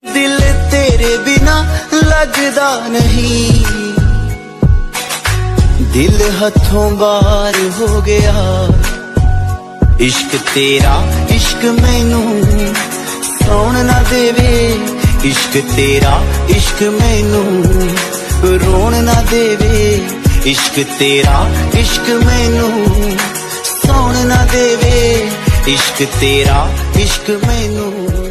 दिल तेरे बिना लगदा नहीं, दिल हथों बाहर हो गया। इश्क तेरा इश्क मैनू सौण ना देवे, इश्क तेरा इश्क मैनू रोण ना देवे। इश्क तेरा इश्क मैनू सौण ना देवे, इश्क तेरा इश्क मैनू